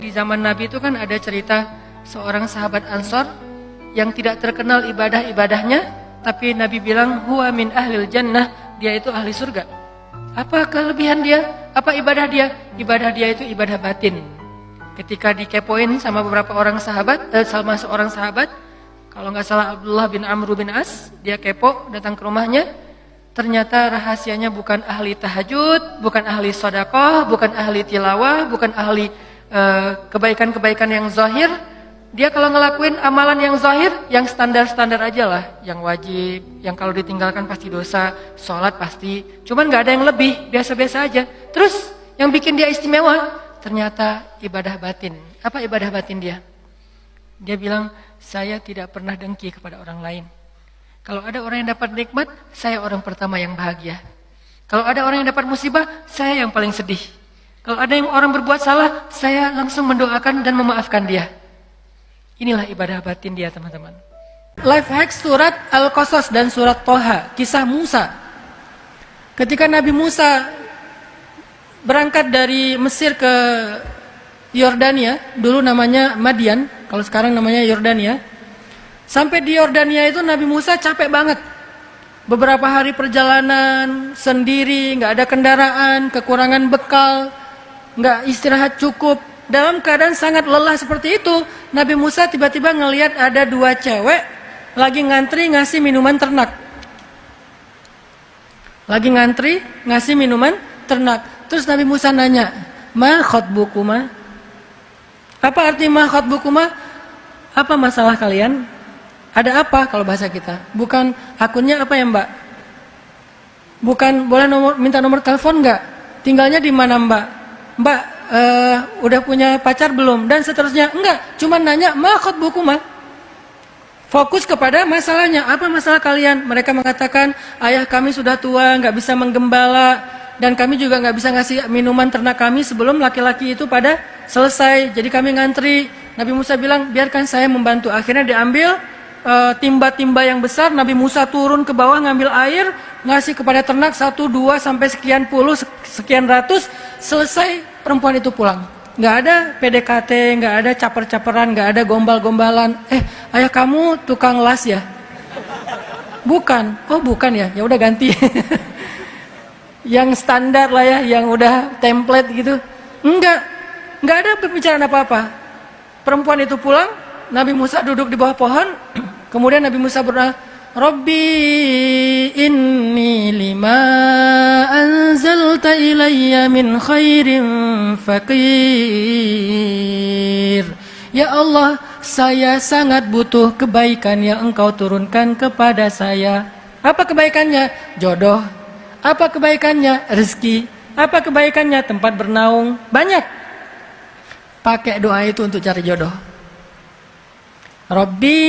Di zaman Nabi itu kan ada cerita seorang sahabat Ansor yang tidak terkenal ibadah-ibadahnya, tapi Nabi bilang huwa min ahlil jannah, dia itu ahli surga. Apa kelebihan dia? Apa ibadah dia? Ibadah dia itu ibadah batin. Ketika dikepoin sama beberapa orang sahabat, sama seorang sahabat, kalau nggak salah Abdullah bin Amr bin As, dia kepo datang ke rumahnya. Ternyata rahasianya bukan ahli tahajud, bukan ahli sedekah, bukan ahli tilawah, bukan ahli kebaikan-kebaikan yang zahir. Dia kalau ngelakuin amalan yang zahir, yang standar-standar aja lah, yang wajib, yang kalau ditinggalkan pasti dosa, sholat pasti, cuman nggak ada yang lebih, biasa-biasa aja. Terus yang bikin dia istimewa, ternyata ibadah batin. Apa ibadah batin dia? Dia bilang, saya tidak pernah dengki kepada orang lain. Kalau ada orang yang dapat nikmat, saya orang pertama yang bahagia. Kalau ada orang yang dapat musibah, saya yang paling sedih. Kalau ada yang orang berbuat salah, saya langsung mendoakan dan memaafkan dia. Inilah ibadah batin dia, teman-teman. Life hack surat Al-Qasas dan surat Toha, kisah Musa. Ketika Nabi Musa berangkat dari Mesir ke Yordania, dulu namanya Madian, kalau sekarang namanya Yordania. Sampai di Yordania itu Nabi Musa capek banget. Beberapa hari perjalanan sendiri, nggak ada kendaraan, kekurangan bekal, nggak istirahat cukup. Dalam keadaan sangat lelah seperti itu, Nabi Musa tiba-tiba ngelihat ada dua cewek lagi ngantri ngasih minuman ternak. Lagi ngantri ngasih minuman ternak. Terus Nabi Musa nanya, "Ma khatbukuma?" Apa arti ma khatbukuma? Apa masalah kalian? Ada apa kalau bahasa kita? Bukan akunnya apa ya, Mbak? Bukan boleh minta nomor telepon nggak? Tinggalnya di mana, Mbak? Mbak, udah punya pacar belum? Dan seterusnya. Enggak, cuma nanya ma khatbukuma. Fokus kepada masalahnya. Apa masalah kalian? Mereka mengatakan, ayah kami sudah tua, nggak bisa menggembala, dan kami juga nggak bisa ngasih minuman ternak kami sebelum laki-laki itu pada selesai. Jadi kami ngantri. Nabi Musa bilang, biarkan saya membantu. Akhirnya diambil timba-timba yang besar. Nabi Musa turun ke bawah ngambil air, ngasih kepada ternak 1, 2 sampai sekian puluh, sekian ratus. Selesai, perempuan itu pulang. Nggak ada PDKT, nggak ada caper-caperan, nggak ada gombal-gombalan. Ayah kamu tukang las ya? Bukan. Oh bukan ya? Ya udah ganti. Yang standar lah ya, yang udah template gitu. Nggak ada pembicaraan apa-apa. Perempuan itu pulang, Nabi Musa duduk di bawah pohon. Kemudian Nabi Musa berdoa, Rabbi inni lima anzalta ilayya min khairin faqir. Ya Allah, saya sangat butuh kebaikan yang engkau turunkan kepada saya. Apa kebaikannya? Jodoh. Apa kebaikannya? Rezeki. Apa kebaikannya? Tempat bernaung. Banyak. Pakai doa itu untuk cari jodoh. Rabbi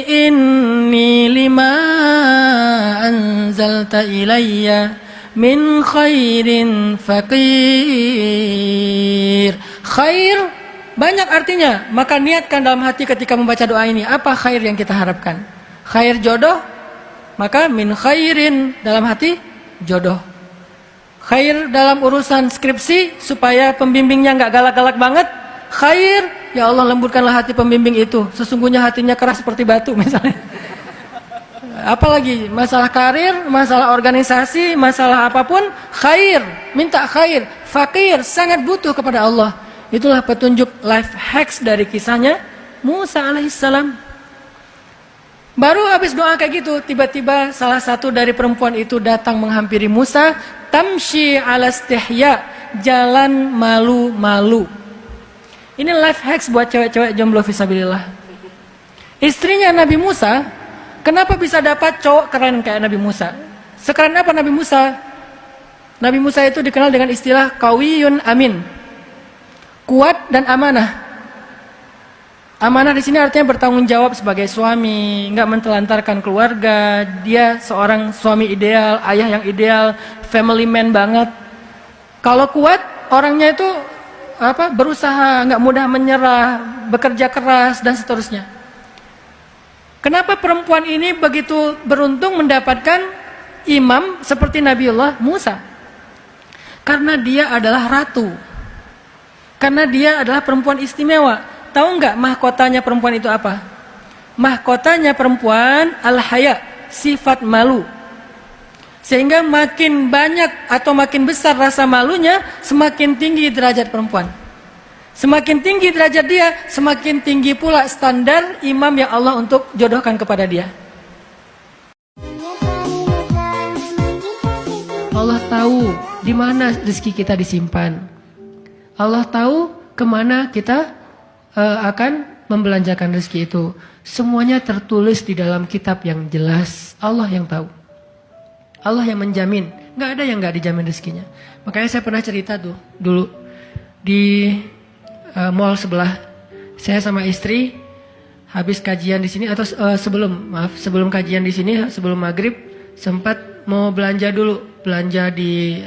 inni lima anzalta ilayya min khairin faqir. Khair banyak artinya, maka niatkan dalam hati ketika membaca doa ini. Apa khair yang kita harapkan? Khair jodoh, maka min khairin dalam hati jodoh. Khair dalam urusan skripsi supaya pembimbingnya nggak galak-galak banget. Khair, ya Allah lembutkanlah hati pembimbing itu. Sesungguhnya hatinya keras seperti batu misalnya. Apalagi masalah karir, masalah organisasi, masalah apapun, khair, minta khair. Fakir, sangat butuh kepada Allah. Itulah petunjuk life hacks dari kisahnya Musa alaihissalam. Baru habis doa kayak gitu, tiba-tiba salah satu dari perempuan itu datang menghampiri Musa. Tamshi ala istihya, jalan malu-malu. Ini life hacks buat cewek-cewek jomblo fisabilillah. Istrinya Nabi Musa, kenapa bisa dapat cowok keren kayak Nabi Musa? Sekeren apa Nabi Musa? Nabi Musa itu dikenal dengan istilah qawiyun amin. Kuat dan amanah. Amanah di sini artinya bertanggung jawab sebagai suami, nggak mentelantarkan keluarga. Dia seorang suami ideal, ayah yang ideal, family man banget. Kalau kuat, orangnya itu berusaha, nggak mudah menyerah, bekerja keras dan seterusnya. Kenapa perempuan ini begitu beruntung mendapatkan imam seperti Nabiullah Musa? Karena dia adalah ratu. Karena dia adalah perempuan istimewa. Tahu nggak mahkotanya perempuan itu apa? Mahkotanya perempuan al-haya, sifat malu. Sehingga makin banyak atau makin besar rasa malunya, semakin tinggi derajat perempuan. Semakin tinggi derajat dia, semakin tinggi pula standar imam yang Allah untuk jodohkan kepada dia. Allah tahu di mana rezeki kita disimpan. Allah tahu kemana kita akan membelanjakan rezeki itu. Semuanya tertulis di dalam kitab yang jelas. Allah yang tahu. Allah yang menjamin. Nggak ada yang nggak dijamin rezekinya. Makanya saya pernah cerita tuh dulu di mall sebelah. Saya sama istri habis kajian di sini atau sebelum kajian di sini, sebelum maghrib sempat mau belanja dulu, belanja di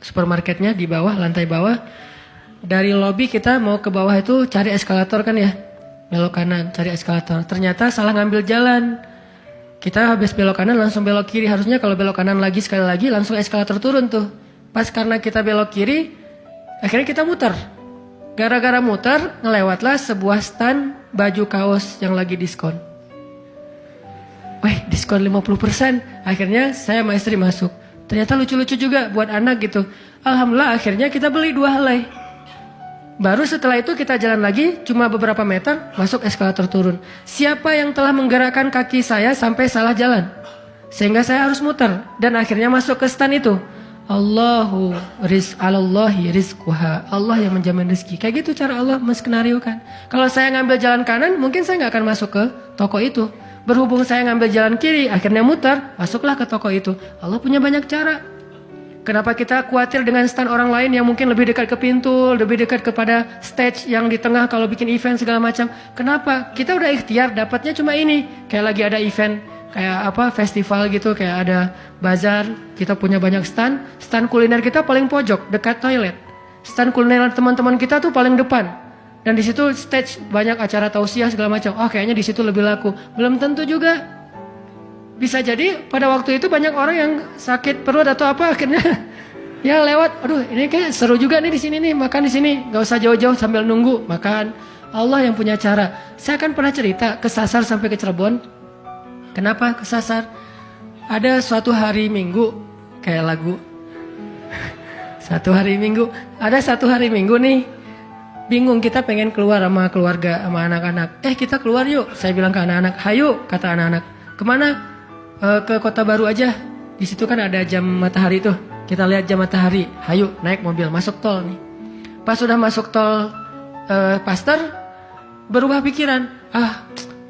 supermarketnya di bawah, lantai bawah. Dari lobi kita mau ke bawah itu cari eskalator kan ya, belok kanan cari eskalator. Ternyata salah ngambil jalan. Kita habis belok kanan langsung belok kiri. Harusnya kalau belok kanan lagi sekali lagi langsung eskalator turun tuh. Pas karena kita belok kiri, akhirnya kita muter. Gara-gara muter, ngelewatlah sebuah stand baju kaos yang lagi diskon. Wih, diskon 50%. Akhirnya saya sama istri masuk. Ternyata lucu-lucu juga buat anak gitu. Alhamdulillah akhirnya kita beli 2 helai. Baru setelah itu kita jalan lagi, cuma beberapa meter, masuk eskalator turun. Siapa yang telah menggerakkan kaki saya sampai salah jalan? Sehingga saya harus muter. Dan akhirnya masuk ke stand itu. Alallahi rizquha. Allah yang menjamin rezeki. Kayak gitu cara Allah menskenariokan. Kalau saya ngambil jalan kanan, mungkin saya nggak akan masuk ke toko itu. Berhubung saya ngambil jalan kiri, akhirnya muter, masuklah ke toko itu. Allah punya banyak cara. Kenapa kita khawatir dengan stand orang lain yang mungkin lebih dekat ke pintu, lebih dekat kepada stage yang di tengah kalau bikin event segala macam? Kenapa? Kita udah ikhtiar, dapatnya cuma ini. Kayak lagi ada event, kayak festival gitu, kayak ada bazar, kita punya banyak stand. Stand kuliner kita paling pojok, dekat toilet. Stand kuliner teman-teman kita tuh paling depan. Dan di situ stage banyak acara tausiah segala macam. Oh, kayaknya di situ lebih laku. Belum tentu juga. Bisa jadi pada waktu itu banyak orang yang sakit perut atau apa akhirnya ya lewat. Aduh, ini kayak seru juga nih di sini nih, makan di sini. Gak usah jauh-jauh sambil nunggu makan. Allah yang punya cara. Saya kan pernah cerita kesasar sampai ke Cirebon. Kenapa kesasar? Ada suatu hari Minggu kayak lagu. Satu hari Minggu. Ada satu hari Minggu nih. Bingung, kita pengen keluar sama keluarga, sama anak-anak. Kita keluar yuk. Saya bilang ke anak-anak, hayu, kata anak-anak. Kemana? Ke Kota Baru aja. Di situ kan ada jam matahari tuh. Kita lihat jam matahari. Hayu, naik mobil, masuk tol nih. Pas sudah masuk tol Paster, berubah pikiran.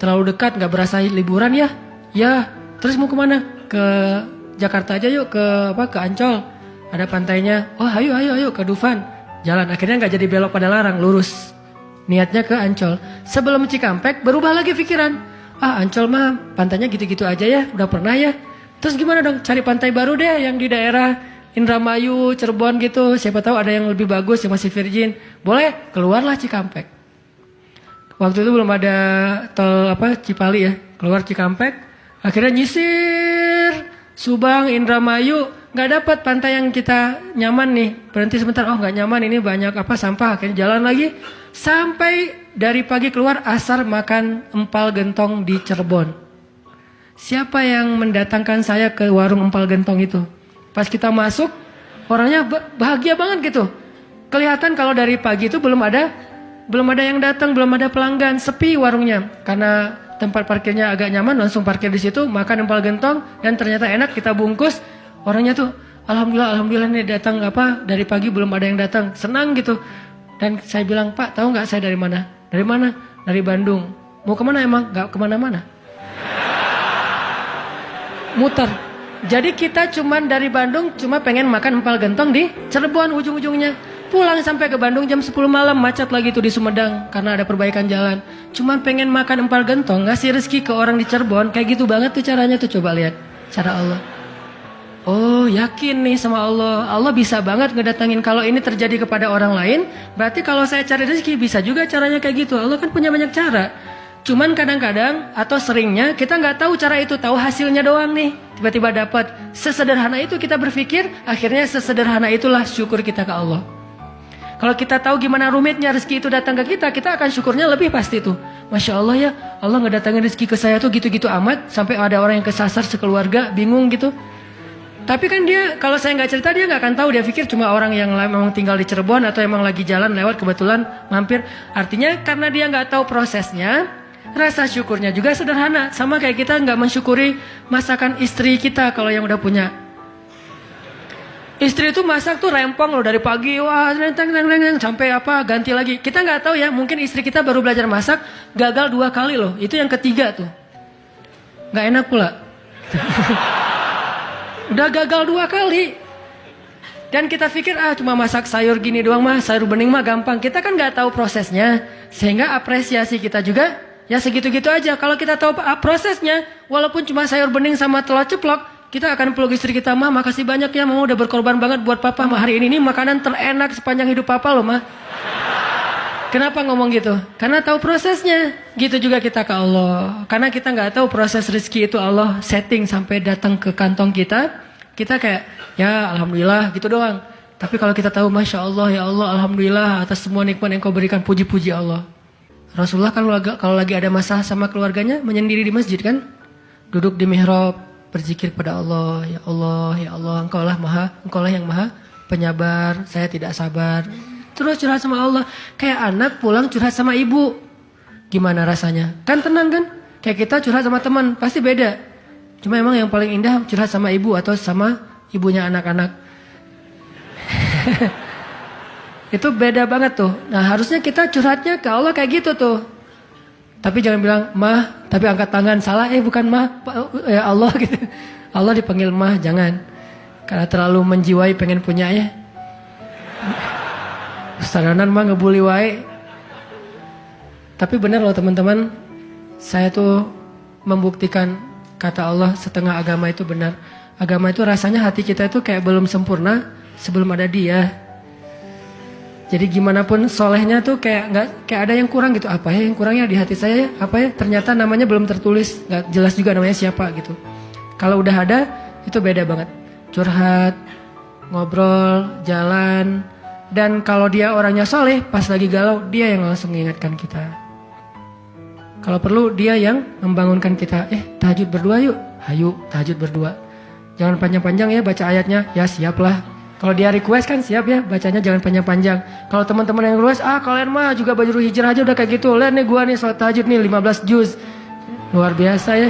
Terlalu dekat, nggak berasa liburan ya? Ya, terus mau kemana? Ke Jakarta aja yuk, ke Ancol. Ada pantainya. Oh, hayu ke Dufan. Jalan, akhirnya nggak jadi belok pada larang, lurus. Niatnya ke Ancol. Sebelum Cikampek, berubah lagi pikiran. Ancol mah pantainya gitu-gitu aja ya, udah pernah ya. Terus gimana dong, cari pantai baru deh yang di daerah Indramayu, Cirebon gitu. Siapa tahu ada yang lebih bagus, yang masih virgin. Boleh, keluarlah Cikampek. Waktu itu belum ada tol Cipali ya. Keluar Cikampek, akhirnya nyisir Subang, Indramayu. Gak dapat pantai yang kita nyaman nih. Berhenti sebentar, gak nyaman, ini banyak sampah. Akhirnya jalan lagi. Sampai dari pagi keluar, asar makan empal gentong di Cirebon. Siapa yang mendatangkan saya ke warung empal gentong itu? Pas kita masuk, orangnya bahagia banget gitu. Kelihatan kalau dari pagi itu belum ada yang datang, belum ada pelanggan, sepi warungnya. Karena tempat parkirnya agak nyaman, langsung parkir di situ, makan empal gentong, dan ternyata enak, kita bungkus. Orangnya tuh, alhamdulillah nih datang dari pagi belum ada yang datang, senang gitu. Dan saya bilang, Pak, tahu nggak saya dari mana? Dari mana? Dari Bandung. Mau kemana emang? Nggak kemana-mana. Muter. Jadi kita cuman dari Bandung cuma pengen makan empal gentong di Cirebon ujung-ujungnya. Pulang sampai ke Bandung jam 10 malam, macet lagi tuh di Sumedang karena ada perbaikan jalan. Cuman pengen makan empal gentong, ngasih rezeki ke orang di Cirebon, kayak gitu banget tuh caranya tuh, coba lihat cara Allah. Oh, yakin nih sama Allah. Allah bisa banget ngedatangin. Kalau ini terjadi kepada orang lain, berarti kalau saya cari rezeki bisa juga caranya kayak gitu. Allah kan punya banyak cara. Cuman kadang-kadang atau seringnya kita nggak tahu cara itu, tahu hasilnya doang nih. Tiba-tiba dapat. Sesederhana itu kita berpikir, akhirnya sesederhana itulah syukur kita ke Allah. Kalau kita tahu gimana rumitnya rezeki itu datang ke kita, kita akan syukurnya lebih pasti tuh. Masya Allah ya, Allah ngedatangin rezeki ke saya tuh gitu-gitu amat, sampai ada orang yang kesasar sekeluarga, bingung gitu. Tapi kan dia, kalau saya nggak cerita dia nggak akan tahu, dia pikir cuma orang yang memang tinggal di Cirebon atau emang lagi jalan lewat kebetulan mampir. Artinya karena dia nggak tahu prosesnya, rasa syukurnya juga sederhana. Sama kayak kita nggak mensyukuri masakan istri kita kalau yang udah punya. Istri itu masak tuh rempong loh dari pagi, wah sampai apa ganti lagi. Kita nggak tahu ya, mungkin istri kita baru belajar masak, gagal 2 kali loh. Itu yang ketiga tuh, nggak enak pula. Udah gagal 2 kali. Dan kita pikir cuma masak sayur gini doang mah, sayur bening mah gampang. Kita kan nggak tahu prosesnya, sehingga apresiasi kita juga ya segitu-gitu aja. Kalau kita tahu prosesnya, walaupun cuma sayur bening sama telur ceplok, kita akan peluk istri kita, mah makasih banyak ya, mama udah berkorban banget buat papa. Mah hari ini makanan terenak sepanjang hidup papa loh mah. Kenapa ngomong gitu? Karena tahu prosesnya. Gitu juga kita ke Allah. Karena kita nggak tahu proses rezeki itu Allah setting sampai datang ke kantong kita. Kita kayak ya alhamdulillah gitu doang. Tapi kalau kita tahu masya Allah ya Allah alhamdulillah atas semua nikmat yang kau berikan, puji-puji Allah. Rasulullah kalau lagi ada masalah sama keluarganya menyendiri di masjid kan, duduk di mihrab, berzikir kepada Allah, ya Allah, ya Allah, Engkaulah yang maha penyabar, saya tidak sabar. Terus curhat sama Allah, kayak anak pulang curhat sama ibu. Gimana rasanya? Kan tenang kan? Kayak kita curhat sama teman, pasti beda. Cuma emang yang paling indah curhat sama ibu atau sama ibunya anak-anak. Itu beda banget tuh. Nah, harusnya kita curhatnya ke Allah kayak gitu tuh. Tapi jangan bilang mah, tapi angkat tangan salah, bukan mah, ya Allah gitu. Allah dipanggil mah, jangan. Karena terlalu menjiwai pengen punya ya. Ustadanan mah ngebully wae. Tapi benar loh teman-teman, saya tuh membuktikan kata Allah setengah agama itu benar. Agama itu rasanya hati kita itu kayak belum sempurna sebelum ada Dia. Jadi gimana pun solehnya tuh kayak ada yang kurang gitu. Apa ya yang kurangnya di hati saya? Apa ya? Ternyata namanya belum tertulis, nggak jelas juga namanya siapa gitu. Kalau udah ada itu beda banget. Curhat, ngobrol, jalan, dan kalau dia orangnya soleh, pas lagi galau dia yang langsung mengingatkan kita. Kalau perlu dia yang membangunkan kita. Tahajud berdua yuk, hayu tahajud berdua. Jangan panjang-panjang ya baca ayatnya. Ya siaplah. Kalau dia request kan siap ya, bacanya jangan panjang-panjang. Kalau teman-teman yang request, kalian mah juga baju hijrah aja udah kayak gitu. Lihat nih gua nih sholat tahajud nih 15 juz. Luar biasa ya.